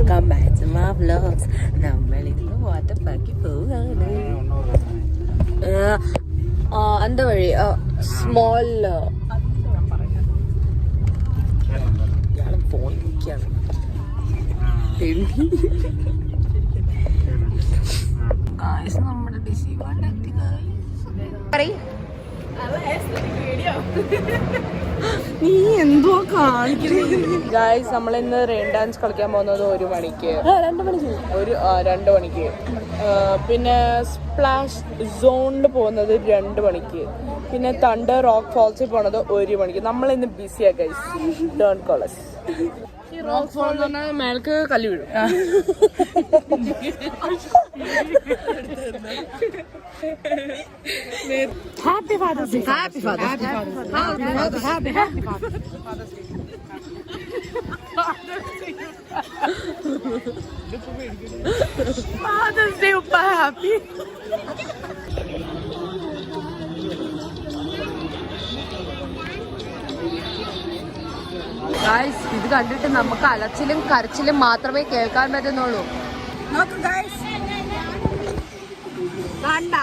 Welcome back to my vlogs. നമ്മളിന്ന് water പാർക്കിൽ പോവുകയാണ്. എന്താ വഴി സ്മോൾ ഫോൺ നോക്കിയാണ്. നമ്മുടെ ഡിസി നീ എന്തോ കാണിക്കുന്നത്. ഗായ്സ്, നമ്മളിന്ന് റെയിൻ ഡാൻസ് കളിക്കാൻ പോകുന്നത് 1 മണിക്ക്, 2 മണിക്ക്. പിന്നെ സ്പ്ലാഷ് സോണിൽ പോകുന്നത് 2 മണിക്ക്. പിന്നെ തണ്ടർ റോക്ക് ഫാൾസിൽ പോണത് 1 മണിക്ക്. നമ്മളിന്ന് ബിസിയാ guys. Don't call us. Rock fall എന്ന് പറഞ്ഞാൽ മേൽക്ക് കല്ല് വീഴും. Happy Father's Day. Happy Father's Day. Happy Father's Day. Father's Day uppa happy. Guys, ഇത് കണ്ടിട്ട് നമുക്ക് അലച്ചിലും കരച്ചിലും മാത്രമേ കേൾക്കാൻ പറ്റുന്നുള്ളൂ. നോക്കൂ ഗൈസ്, കണ്ട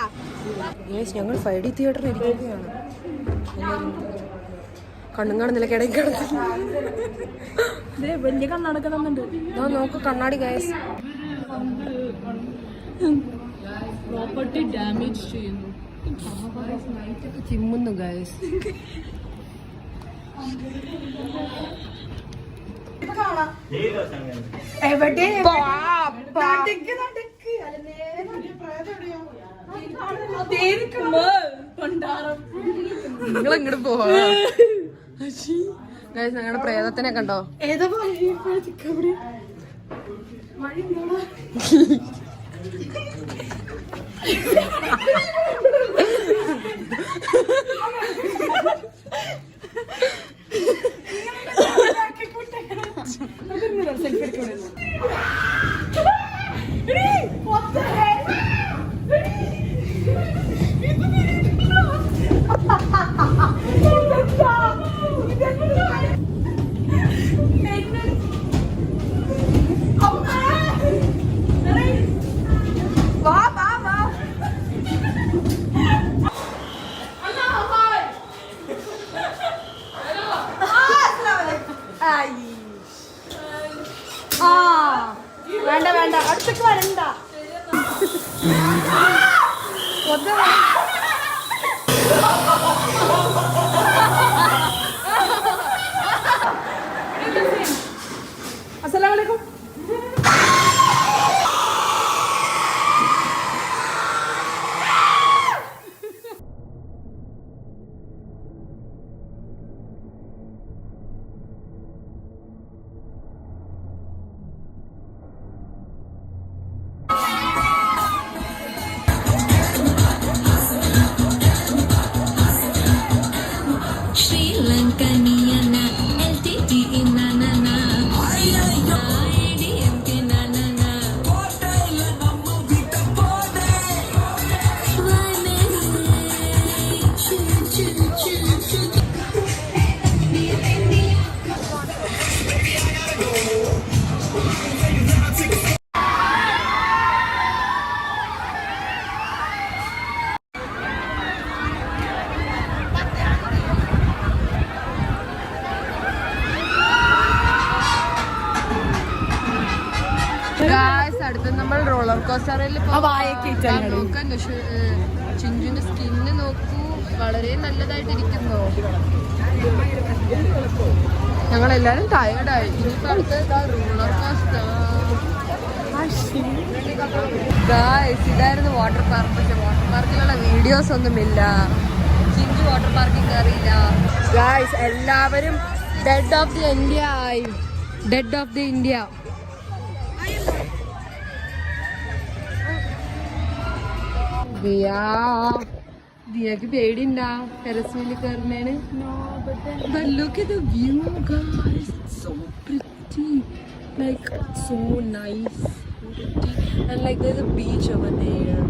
ഗൈസ്, ഞങ്ങൾ 5D തിയേറ്ററിൽ ഇരിക്കുകയാണ്. കണ്ണും കാണുന്നില്ല, കിടക്കി കിടക്കുന്നു. വലിയ കണ്ണടക്കം തന്നുണ്ട്. നോക്ക് കണ്ണാടി ഗൈസ്. പ്രോപ്പർട്ടി ഡാമേജ് ചെയ്യുന്നു. ചിമ്മുന്നു ഗൈസ്. നിങ്ങളിങ്ങോട്ട് പോവാ. ഞങ്ങളുടെ പ്രേതത്തിനെ കണ്ടോ? വേണ്ട വേണ്ട, അടുത്തേക്ക് വരണ്ട. അസ്സലാമു അലൈക്കും. അടുത്ത് നമ്മൾ റോളർ കോസ്റ്ററിൽ ചിഞ്ചുന്റെ സ്കിന്ന് നോക്കൂ, വളരെ നല്ലതായിട്ടിരിക്കുന്നു. ഞങ്ങളെല്ലാരും ടയർഡായി. ഇനിയിപ്പോ അടുത്ത റോളർ കോസ്റ്റർ. ഇതായിരുന്നു വാട്ടർ പാർക്ക്. പക്ഷെ വാട്ടർ പാർക്കിലുള്ള വീഡിയോസ് ഒന്നുമില്ല. ചിഞ്ചു വാട്ടർ പാർക്കിൽ കയറിയില്ല. ഗായ്സ്, എല്ലാവരും ഡെഡ് ഓഫ് ദി ഇന്ത്യ ആയി. Dead of the India. ദിയക്ക് പേടിണ്ടാ ടെറസിൽ കയറുന്നേന്? But look at the view, guys. It's so pretty. Like, so nice. Pretty. And like there's a beach over there.